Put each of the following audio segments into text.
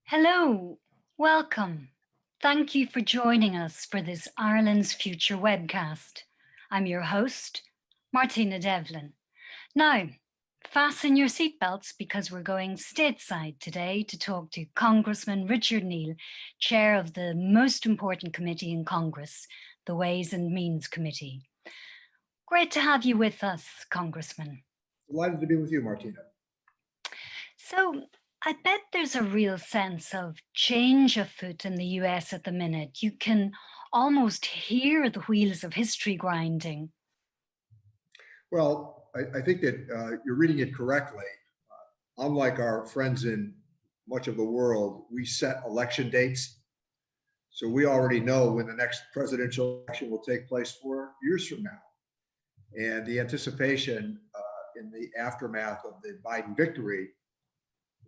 Hello, welcome. Thank you for joining us for this Ireland's Future webcast. I'm your host, Martina Devlin. Now, fasten your seatbelts because we're going stateside today to talk to Congressman Richard Neal, chair of the most important committee in Congress, the Ways and Means Committee. Great to have you with us, Congressman. Delighted to be with you, Martina. So, I bet there's a real sense of change afoot in the US at the minute. You can almost hear the wheels of history grinding. Well, I think that you're reading it correctly. Unlike our friends in much of the world, we set election dates. So we already know when the next presidential election will take place 4 years from now. And the anticipation in the aftermath of the Biden victory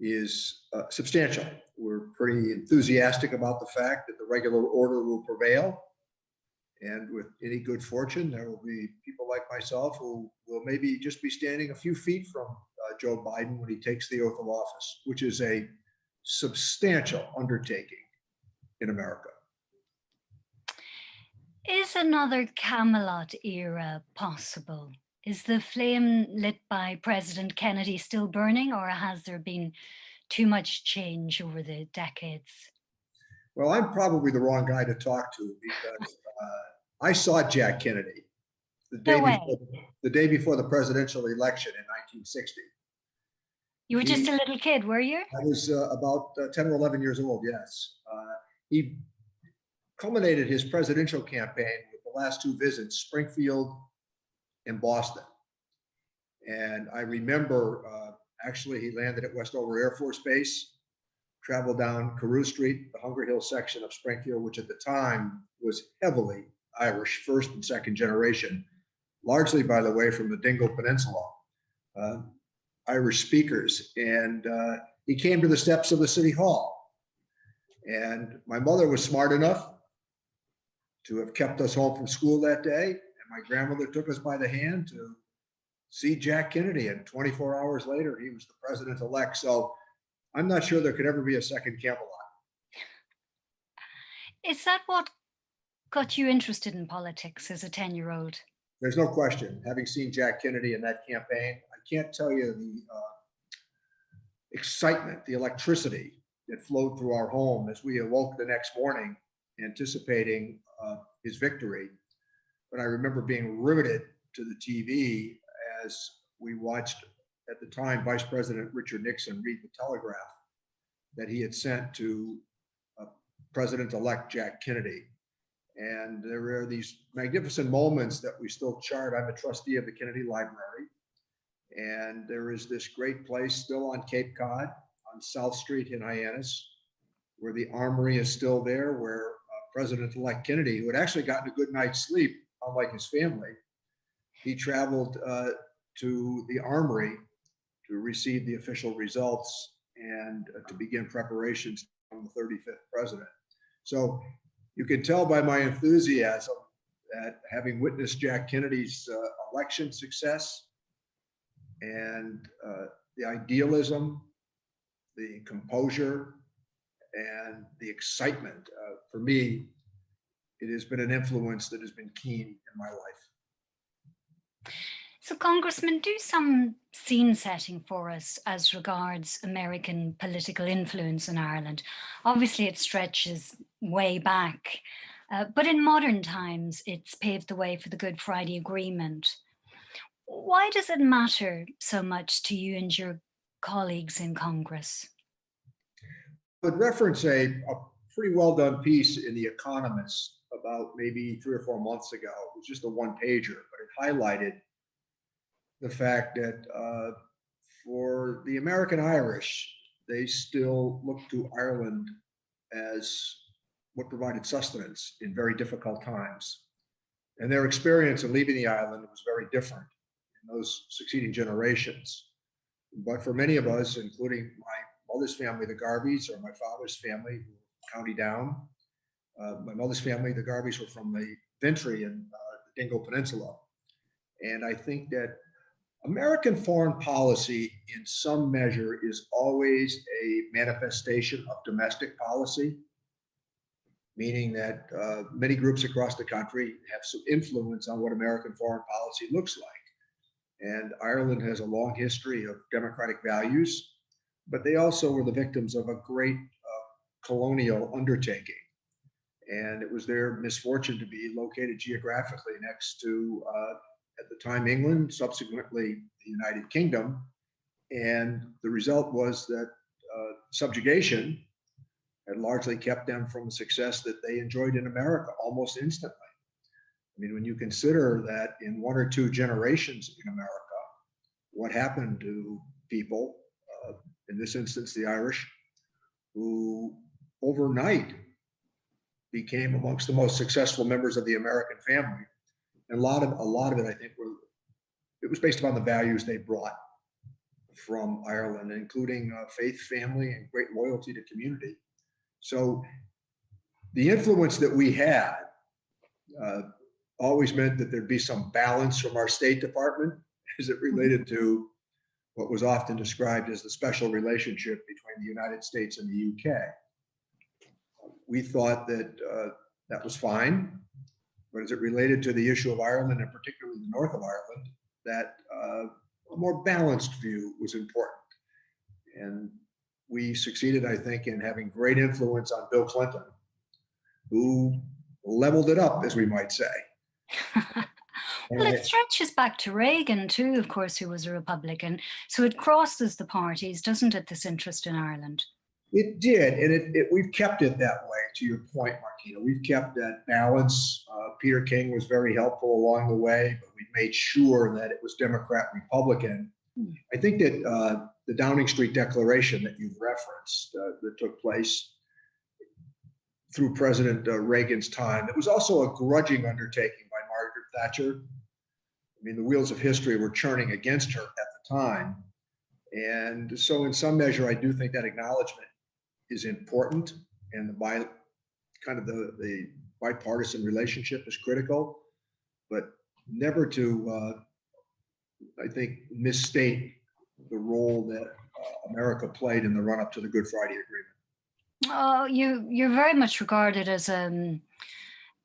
is substantial. We're pretty enthusiastic about the fact that the regular order will prevail. And with any good fortune, there will be people like myself who will maybe just be standing a few feet from Joe Biden when he takes the oath of office, which is a substantial undertaking in America. Is another Camelot era possible? Is the flame lit by President Kennedy still burning, or has there been too much change over the decades? Well, I'm probably the wrong guy to talk to because I saw Jack Kennedy the day No way. before the presidential election in 1960. You were just a little kid, were you? I was about 10 or 11 years old, yes. He culminated his presidential campaign with the last two visits, Springfield and Boston. And I remember actually he landed at Westover Air Force Base, traveled down Carew Street, the Hunger Hill section of Springfield, which at the time was heavily Irish, first and second generation, largely, by the way, from the Dingle Peninsula, Irish speakers. And he came to the steps of the City Hall. And my mother was smart enough to have kept us home from school that day. And my grandmother took us by the hand to see Jack Kennedy. And 24 hours later, he was the president-elect. So I'm not sure there could ever be a second Camelot. Is that what got you interested in politics as a 10-year-old? There's no question. Having seen Jack Kennedy in that campaign, I can't tell you the excitement, the electricity that flowed through our home as we awoke the next morning anticipating his victory. But I remember being riveted to the TV as we watched, at the time, Vice President Richard Nixon read the telegraph that he had sent to President-elect Jack Kennedy. And there were these magnificent moments that we still chart. I'm a trustee of the Kennedy Library. And there is this great place still on Cape Cod, on South Street in Hyannis, where the Armory is still there, where President-elect Kennedy, who had actually gotten a good night's sleep, unlike his family, he traveled to the Armory to receive the official results and to begin preparations on the 35th president. So you can tell by my enthusiasm that having witnessed Jack Kennedy's election success and the idealism, the composure, and the excitement, for me, it has been an influence that has been keen in my life. So, Congressman, do some scene setting for us as regards American political influence in Ireland. Obviously, it stretches way back, but in modern times, it's paved the way for the Good Friday Agreement. Why does it matter so much to you and your colleagues in Congress? I would reference a pretty well done piece in The Economist about maybe 3 or 4 months ago. It was just a one pager, but it highlighted the fact that for the American Irish, they still look to Ireland as what provided sustenance in very difficult times. And their experience of leaving the island was very different in those succeeding generations. But for many of us, including my mother's family, the Garveys, or my father's family, County Down, my mother's family, the Garveys, were from the Vintry and the Dingle Peninsula. And I think that American foreign policy, in some measure, is always a manifestation of domestic policy, meaning that many groups across the country have some influence on what American foreign policy looks like. And Ireland has a long history of democratic values, but they also were the victims of a great colonial undertaking. And it was their misfortune to be located geographically next to, at the time, England, subsequently the United Kingdom. And the result was that subjugation had largely kept them from the success that they enjoyed in America almost instantly. I mean, when you consider that in one or two generations in America, what happened to people, in this instance, the Irish, who overnight became amongst the most successful members of the American family. And a lot of it, I think, it was based upon the values they brought from Ireland, including faith, family, and great loyalty to community. So the influence that we had always meant that there'd be some balance from our State Department as it related to what was often described as the special relationship between the United States and the UK. We thought that that was fine, but as it related to the issue of Ireland, and particularly the north of Ireland, that a more balanced view was important. And we succeeded, I think, in having great influence on Bill Clinton, who leveled it up, as we might say. Well, it stretches back to Reagan too, of course, who was a Republican. So it crosses the parties, doesn't it, this interest in Ireland? It did, and we've kept it that way, to your point, Martina. We've kept that balance. Peter King was very helpful along the way, but we made sure that it was Democrat-Republican. I think that the Downing Street Declaration that you've referenced that took place through President Reagan's time, it was also a grudging undertaking by Margaret Thatcher. I mean, the wheels of history were churning against her at the time. And so in some measure, I do think that acknowledgement is important, and the bipartisan relationship is critical, but never to, I think, misstate the role that America played in the run-up to the Good Friday Agreement. Oh, you're very much regarded as an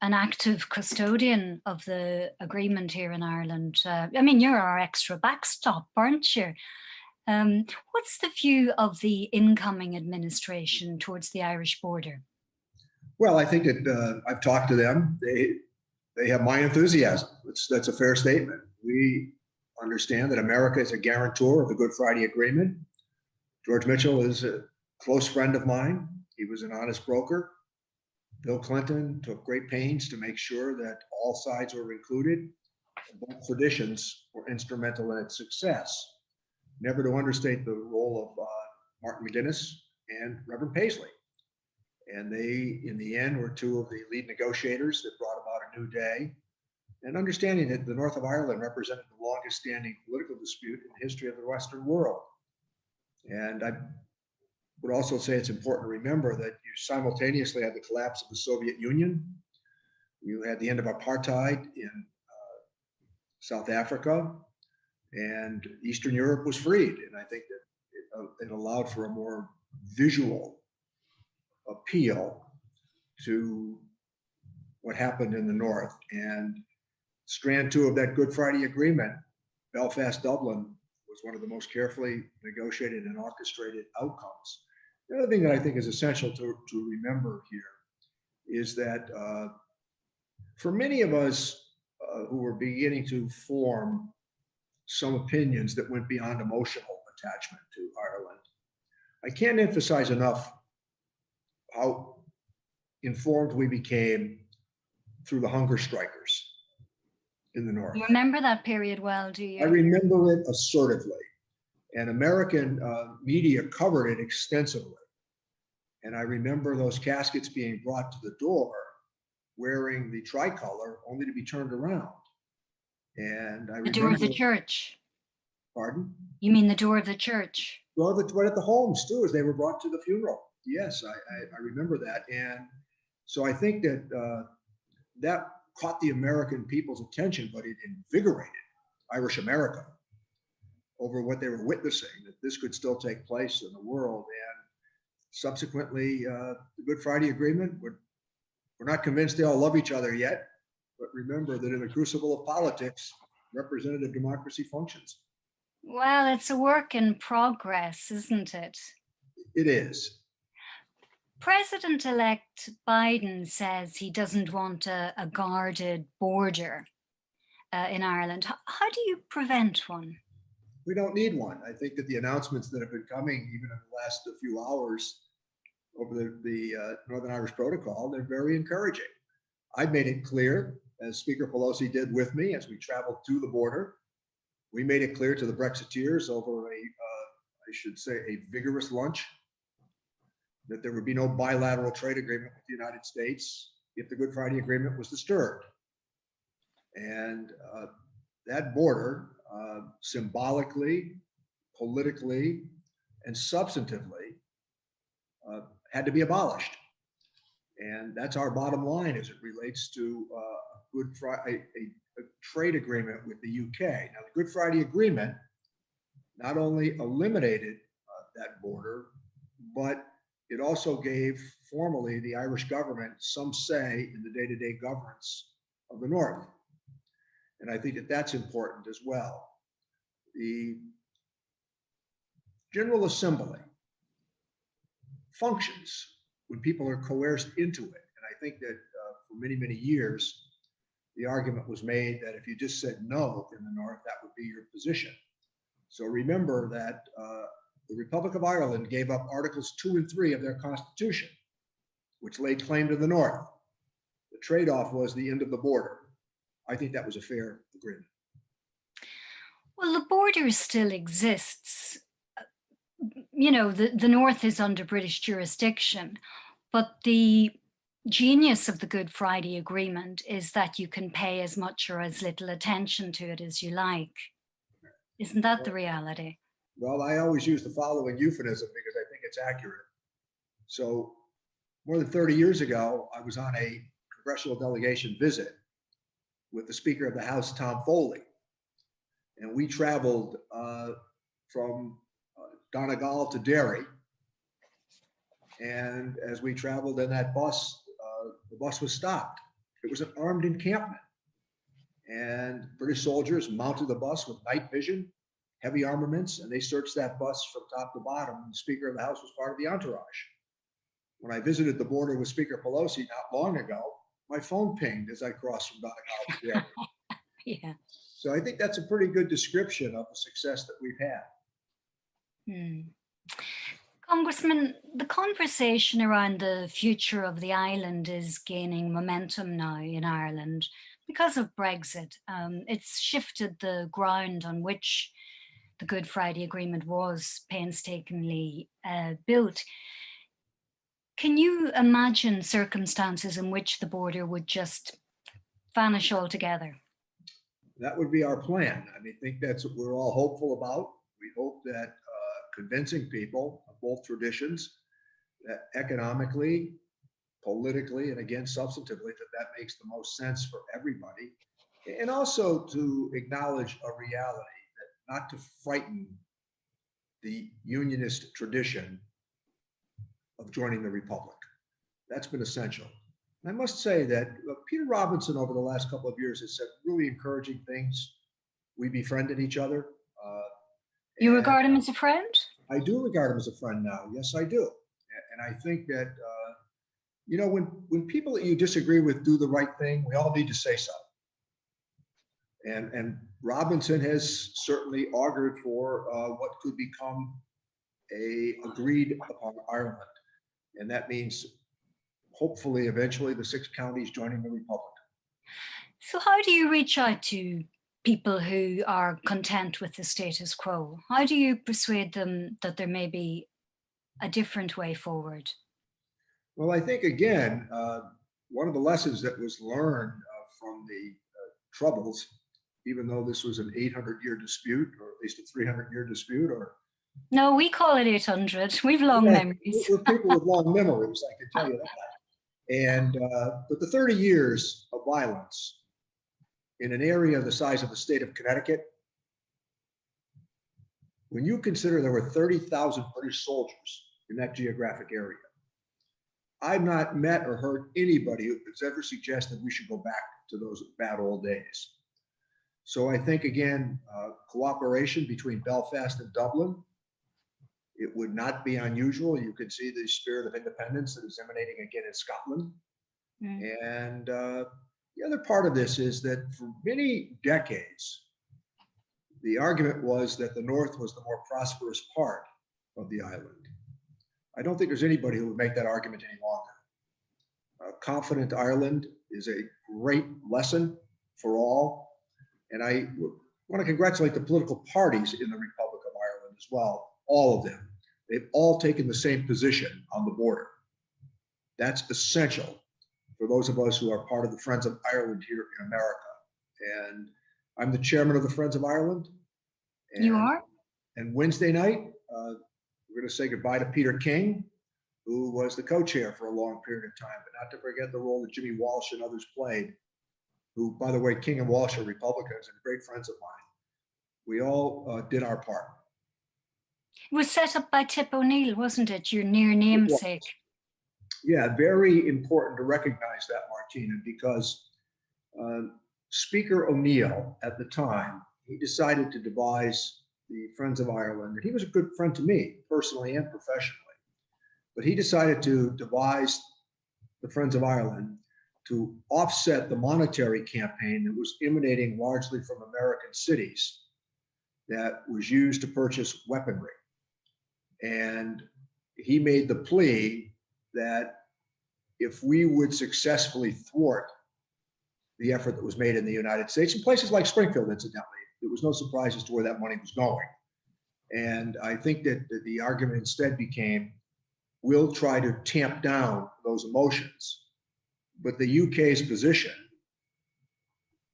active custodian of the agreement here in Ireland. I mean, you're our extra backstop, aren't you? What's the view of the incoming administration towards the Irish border? Well, I think that I've talked to them. They have my enthusiasm. That's a fair statement. We understand that America is a guarantor of the Good Friday Agreement. George Mitchell is a close friend of mine. He was an honest broker. Bill Clinton took great pains to make sure that all sides were included. Both traditions were instrumental in its success. Never to understate the role of Martin McGuinness and Reverend Paisley. And they, in the end, were two of the lead negotiators that brought about a new day. And understanding that the north of Ireland represented the longest standing political dispute in the history of the Western world. And I would also say it's important to remember that you simultaneously had the collapse of the Soviet Union. You had the end of apartheid in South Africa, and Eastern Europe was freed. And I think that it allowed for a more visual appeal to what happened in the North. And strand two of that Good Friday Agreement, Belfast, Dublin, was one of the most carefully negotiated and orchestrated outcomes. The other thing that I think is essential to remember here is that for many of us who were beginning to form some opinions that went beyond emotional attachment to Ireland, I can't emphasize enough how informed we became through the hunger strikers in the North. You remember that period well, do you? I remember it assertively, and American media covered it extensively. And I remember those caskets being brought to the door wearing the tricolor only to be turned around. And I the door of the church. Pardon? You mean the door of the church? Well, right at the homes too, as they were brought to the funeral. Yes, I remember that. And so I think that that caught the American people's attention, but it invigorated Irish America. over what they were witnessing, that this could still take place in the world. And subsequently, the Good Friday Agreement, we're not convinced they all love each other yet, but remember that in the crucible of politics, representative democracy functions. Well, it's a work in progress, isn't it? It is. President-elect Biden says he doesn't want a guarded border in Ireland. How do you prevent one? We don't need one. I think that the announcements that have been coming, even in the last few hours over the Northern Irish Protocol, they're very encouraging. I've made it clear, as Speaker Pelosi did with me as we traveled to the border, we made it clear to the Brexiteers over I should say, a vigorous lunch, that there would be no bilateral trade agreement with the United States if the Good Friday Agreement was disturbed. And that border, symbolically, politically, and substantively, had to be abolished. And that's our bottom line as it relates to Good Friday, a trade agreement with the UK. Now, the Good Friday Agreement not only eliminated that border, but it also gave formally the Irish government some say in the day-to-day governance of the North. And I think that that's important as well. The General Assembly functions when people are coerced into it. And I think that for many, many years, the argument was made that if you just said no in the North, that would be your position. So remember that the Republic of Ireland gave up Articles 2 and 3 of their Constitution, which laid claim to the North. The trade-off was the end of the border. I think that was a fair agreement. Well, the border still exists. You know, the North is under British jurisdiction, but the genius of the Good Friday Agreement is that you can pay as much or as little attention to it as you like. Isn't that the reality? Well, I always use the following euphemism because I think it's accurate. So more than 30 years ago, I was on a congressional delegation visit with the Speaker of the House, Tom Foley. And we traveled from Donegal to Derry. And as we traveled in that bus, the bus was stopped. It was an armed encampment. And British soldiers mounted the bus with night vision, heavy armaments, and they searched that bus from top to bottom. And the Speaker of the House was part of the entourage. When I visited the border with Speaker Pelosi not long ago, my phone pinged as I crossed from Donegal to Derry. Yeah. So I think that's a pretty good description of the success that we've had. Congressman, the conversation around the future of the island is gaining momentum now in Ireland because of Brexit. It's shifted the ground on which the Good Friday Agreement was painstakingly built. Can you imagine circumstances in which the border would just vanish altogether? That would be our plan. I think that's what we're all hopeful about. We hope that convincing people of both traditions, that economically, politically, and again, substantively, that makes the most sense for everybody. And also to acknowledge a reality that not to frighten the unionist tradition of joining the Republic. That's been essential. And I must say that Peter Robinson over the last couple of years has said really encouraging things. We befriended each other. You regard him as a friend? I do regard him as a friend now. Yes, I do. And I think that, when people that you disagree with do the right thing, we all need to say so. And Robinson has certainly augured for what could become a agreed upon Ireland. And that means hopefully eventually the 6 counties joining the Republic. So how do you reach out to people who are content with the status quo? How do you persuade them that there may be a different way forward? Well, I think, again, one of the lessons that was learned from the Troubles, even though this was an 800-year dispute, or at least a 300-year dispute, or no, we call it 800. We've long memories. We're people with long memories, I can tell you that. And but the 30 years of violence in an area the size of the state of Connecticut When you consider there were 30,000 British soldiers in that geographic area, I've not met or heard anybody who has ever suggested we should go back to those bad old days. So I think, again, cooperation between Belfast and Dublin, it would not be unusual. You could see the spirit of independence that is emanating again in Scotland. And the other part of this is that for many decades, the argument was that the North was the more prosperous part of the island. I don't think there's anybody who would make that argument any longer. Confident Ireland is a great lesson for all. And I want to congratulate the political parties in the Republic of Ireland as well, all of them. They've all taken the same position on the border. That's essential for those of us who are part of the Friends of Ireland here in America. And I'm the chairman of the Friends of Ireland. And, you are? And Wednesday night, we're going to say goodbye to Peter King, who was the co-chair for a long period of time, but not to forget the role that Jimmy Walsh and others played, who, by the way, King and Walsh are Republicans and great friends of mine. We all did our part. It was set up by Tip O'Neill, wasn't it? Your near namesake. Yeah, very important to recognize that, Martina, because Speaker O'Neill at the time, he decided to devise the Friends of Ireland. And he was a good friend to me, personally and professionally. But he decided to devise the Friends of Ireland to offset the monetary campaign that was emanating largely from American cities that was used to purchase weaponry. And he made the plea that if we would successfully thwart the effort that was made in the United States, in places like Springfield, incidentally, there was no surprise as to where that money was going. And I think that the argument instead became, we'll try to tamp down those emotions. But the UK's position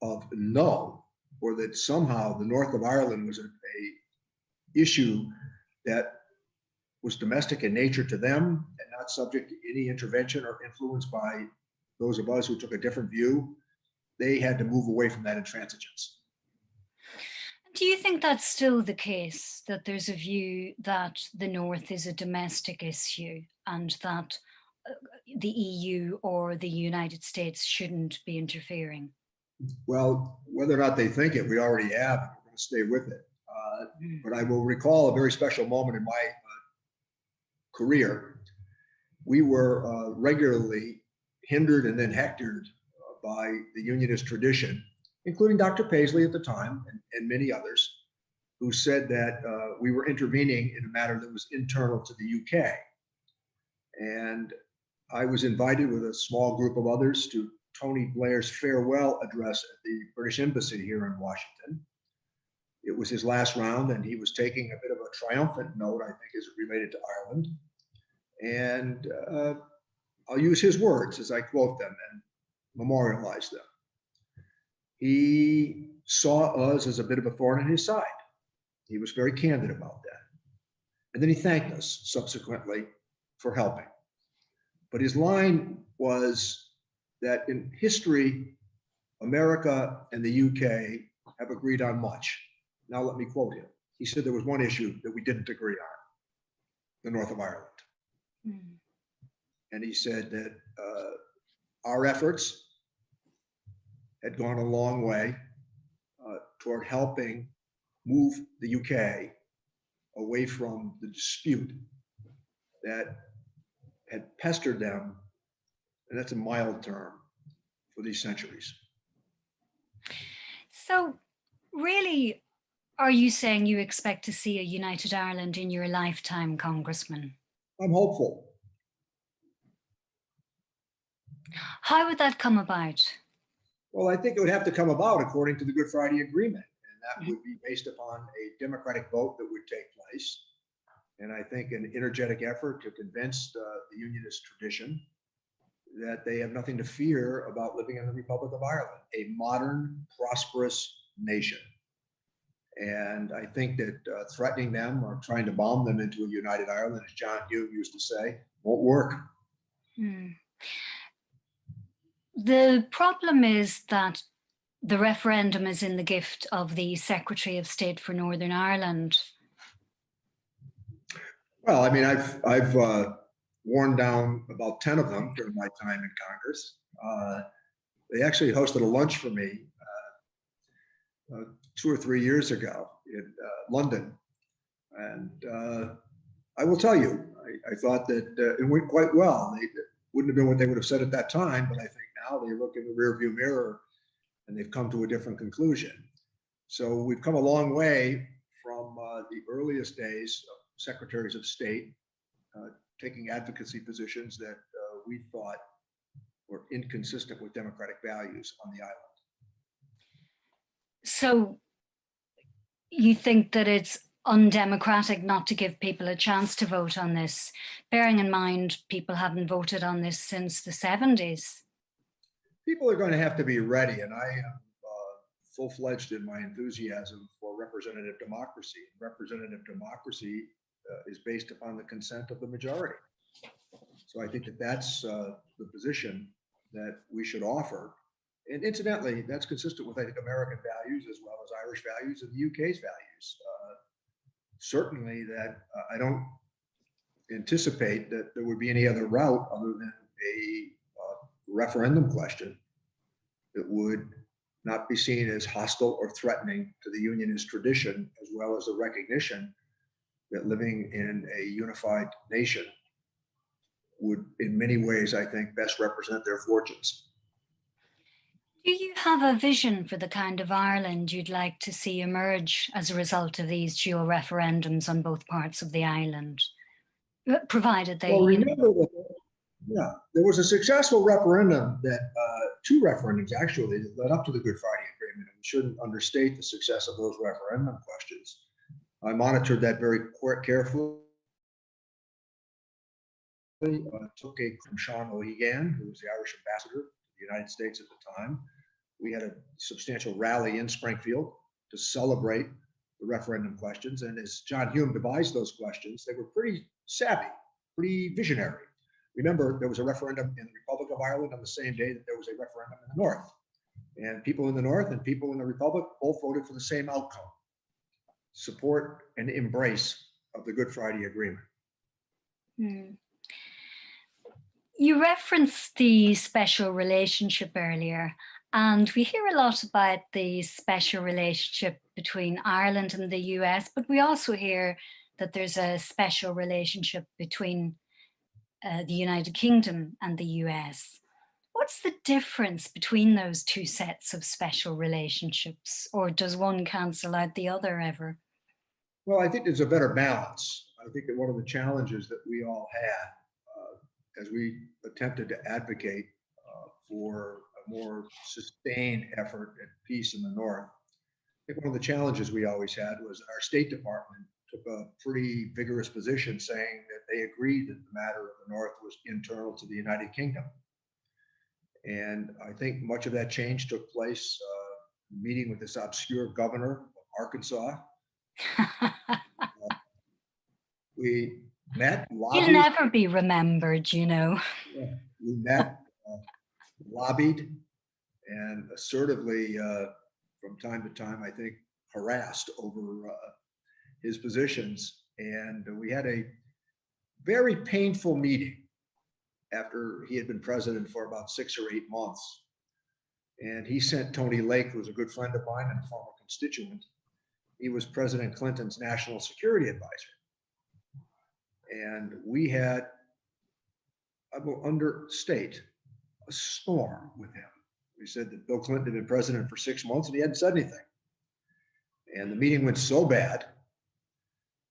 of no, or that somehow the north of Ireland was a issue that was domestic in nature to them and not subject to any intervention or influence by those of us who took a different view, they had to move away from that intransigence. Do you think that's still the case, that there's a view that the North is a domestic issue and that the EU or the United States shouldn't be interfering? Well, whether or not they think it, we already have, and we're going to stay with it. But I will recall a very special moment in my career. We were regularly hindered and then hectored by the unionist tradition, including Dr. Paisley at the time and many others, who said that we were intervening in a matter that was internal to the UK. And I was invited with a small group of others to Tony Blair's farewell address at the British Embassy here in Washington. It was his last round, and he was taking a bit of a triumphant note, I think, as it related to Ireland. And I'll use his words as I quote them and memorialize them. He saw us as a bit of a thorn in his side. He was very candid about that. And then he thanked us subsequently for helping. But his line was that in history, America and the UK have agreed on much. Now let me quote him. He said there was one issue that we didn't agree on, the North of Ireland. And he said that our efforts had gone a long way toward helping move the UK away from the dispute that had pestered them, and that's a mild term, for these centuries. So really, are you saying you expect to see a united Ireland in your lifetime, Congressman? I'm hopeful. How would that come about? Well, I think it would have to come about according to the Good Friday Agreement, and that would be based upon a democratic vote that would take place. And I think an energetic effort to convince the unionist tradition that they have nothing to fear about living in the Republic of Ireland, a modern, prosperous nation. And I think that threatening them or trying to bomb them into a united Ireland, as John Hume used to say, won't work. The problem is that the referendum is in the gift of the Secretary of State for Northern Ireland, Well, I mean, I've worn down about 10 of them during my time in Congress. They actually hosted a lunch for me 2 or 3 years ago in London. And I will tell you, I thought that it went quite well. It wouldn't have been what they would have said at that time, but I think now they look in the rearview mirror and they've come to a different conclusion. So we've come a long way from the earliest days of secretaries of state taking advocacy positions that we thought were inconsistent with democratic values on the island. So you think that it's undemocratic not to give people a chance to vote on this, bearing in mind people haven't voted on this since the 70s? People are going to have to be ready, and I am full-fledged in my enthusiasm for representative democracy. Representative democracy is based upon the consent of the majority. So I think that that's the position that we should offer. And incidentally, that's consistent with, I think, American values as well as Irish values and the UK's values. Certainly that I don't anticipate that there would be any other route other than a referendum question that would not be seen as hostile or threatening to the unionist tradition, as well as the recognition that living in a unified nation would, in many ways, I think, best represent their fortunes. Do you have a vision for the kind of Ireland you'd like to see emerge as a result of these dual referendums on both parts of the island? Provided they, Well, remember that, yeah, there was a successful referendum that, two referendums actually, that led up to the Good Friday Agreement. And we shouldn't understate the success of those referendum questions. I monitored that very carefully. Took a from Sean O'Hegan, who was the Irish ambassador to the United States at the time. We had a substantial rally in Springfield to celebrate the referendum questions. And as John Hume devised those questions, they were pretty savvy, pretty visionary. Remember, there was a referendum in the Republic of Ireland on the same day that there was a referendum in the North. And people in the North and people in the Republic both voted for the same outcome: support and embrace of the Good Friday Agreement. You referenced the special relationship earlier, and we hear a lot about the special relationship between Ireland and the US, but we also hear that there's a special relationship between the United Kingdom and the US. What's the difference between those two sets of special relationships, or does one cancel out the other ever? Well, I think there's a better balance. I think that one of the challenges that we all had as we attempted to advocate for a more sustained effort at peace in the North, I think one of the challenges we always had was our State Department took a pretty vigorous position saying that they agreed that the matter of the North was internal to the United Kingdom. And I think much of that change took place meeting with this obscure governor of Arkansas. We met, He'll lobbied. never be remembered, you know. Yeah, we met, lobbied, and assertively, from time to time, I think, harassed over his positions. And we had a very painful meeting after he had been president for about 6 or 8 months. And he sent Tony Lake, who was a good friend of mine and a former constituent. He was President Clinton's national security advisor. And we had, I will understate, a storm with him. We said that Bill Clinton had been president for 6 months and he hadn't said anything. And the meeting went so bad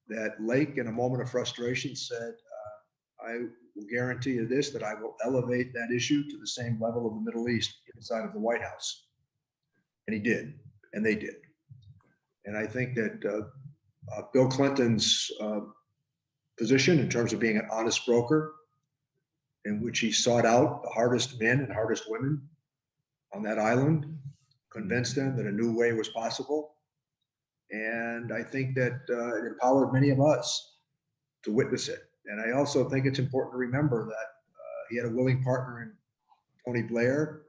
that Lake, in a moment of frustration, said, I will guarantee you this, that I will elevate that issue to the same level of the Middle East inside of the White House. And he did, and they did. And I think that Bill Clinton's position in terms of being an honest broker, in which he sought out the hardest men and hardest women on that island, convinced them that a new way was possible. And I think that it empowered many of us to witness it. And I also think it's important to remember that he had a willing partner in Tony Blair,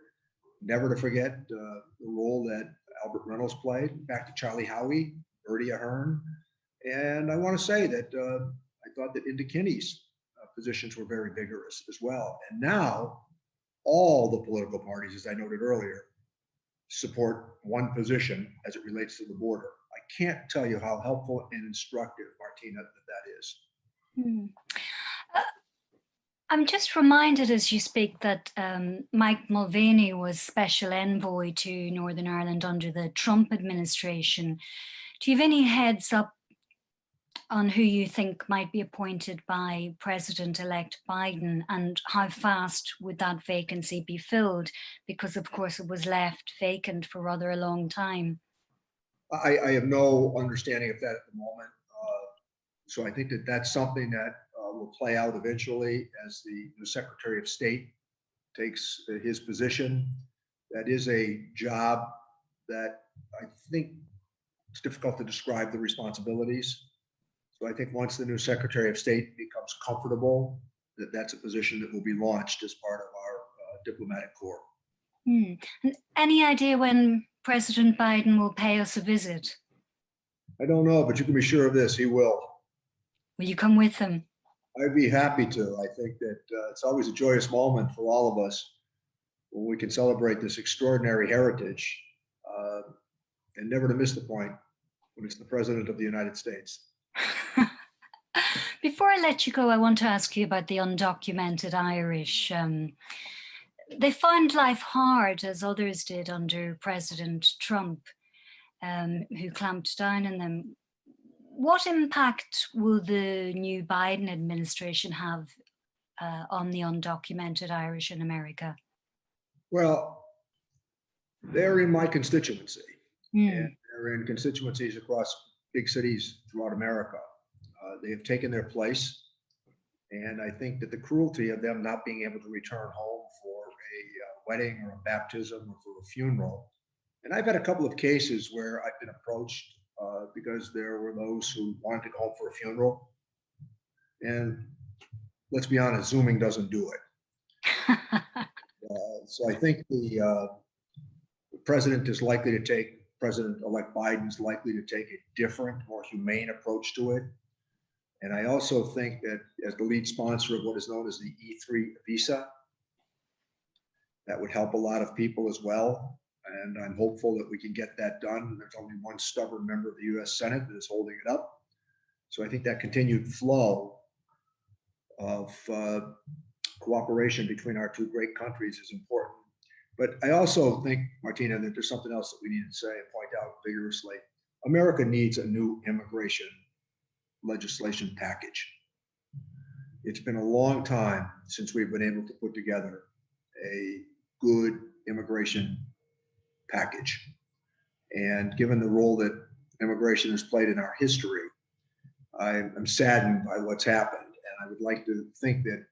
never to forget the role that Albert Reynolds played, back to Charlie Howie, Bertie Ahern. And I want to say that I thought that Indikini's positions were very vigorous as well. And now all the political parties, as I noted earlier, support one position as it relates to the border. I can't tell you how helpful and instructive, Martina, that is. Hmm. I'm just reminded as you speak that Mike Mulvaney was special envoy to Northern Ireland under the Trump administration. Do you have any heads up on who you think might be appointed by President-elect Biden, and how fast would that vacancy be filled? Because of course it was left vacant for rather a long time. I have no understanding of that at the moment. So I think that that's something that will play out eventually as the Secretary of State takes his position. That is a job that I think it's difficult to describe the responsibilities. So I think once the new Secretary of State becomes comfortable, that that's a position that will be launched as part of our diplomatic corps. Hmm. And any idea when President Biden will pay us a visit? I don't know, but you can be sure of this, he will. Will you come with him? I'd be happy to. I think that it's always a joyous moment for all of us when we can celebrate this extraordinary heritage, and never to miss the point when it's the President of the United States. Before I let you go, I want to ask you about the undocumented Irish. They found life hard, as others did under President Trump, who clamped down on them. What impact will the new Biden administration have on the undocumented Irish in America? Well, they're in my constituency, Mm. and they're in constituencies across big cities throughout America. They have taken their place, and I think that the cruelty of them not being able to return home for a wedding or a baptism or for a funeral. And I've had a couple of cases where I've been approached because there were those who wanted to go home for a funeral. And let's be honest, Zooming doesn't do it. So I think the president is likely to take, President-elect Biden's likely to take a different, more humane approach to it. And I also think that as the lead sponsor of what is known as the E3 visa, that would help a lot of people as well. And I'm hopeful that we can get that done. There's only one stubborn member of the US Senate that is holding it up. So I think that continued flow of cooperation between our two great countries is important. But I also think, Martina, that there's something else that we need to say and point out vigorously. America needs a new immigration legislation package. It's been a long time since we've been able to put together a good immigration package. And given the role that immigration has played in our history, I'm saddened by what's happened. And I would like to think that,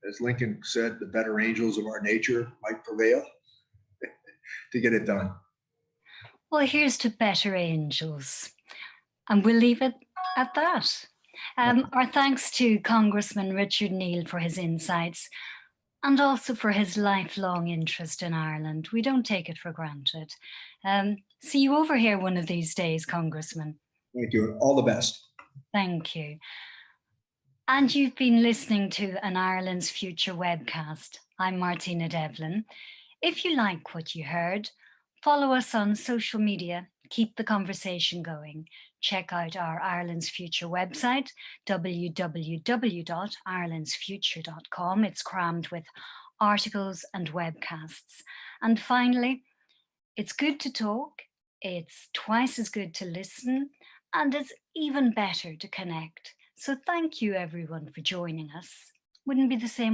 as Lincoln said, the better angels of our nature might prevail to get it done. Well, here's to better angels. And we'll leave it at that. Our thanks to Congressman Richard Neal for his insights and also for his lifelong interest in Ireland. We don't take it for granted. See you over here one of these days, Congressman. Thank you. All the best. Thank you. And you've been listening to an Ireland's Future webcast. I'm Martina Devlin. If you like what you heard, follow us on social media. Keep the conversation going. Check out our Ireland's Future website, www.irelandsfuture.com. It's crammed with articles and webcasts. And finally, it's good to talk, it's twice as good to listen, and it's even better to connect. So thank you everyone for joining us. Wouldn't be the same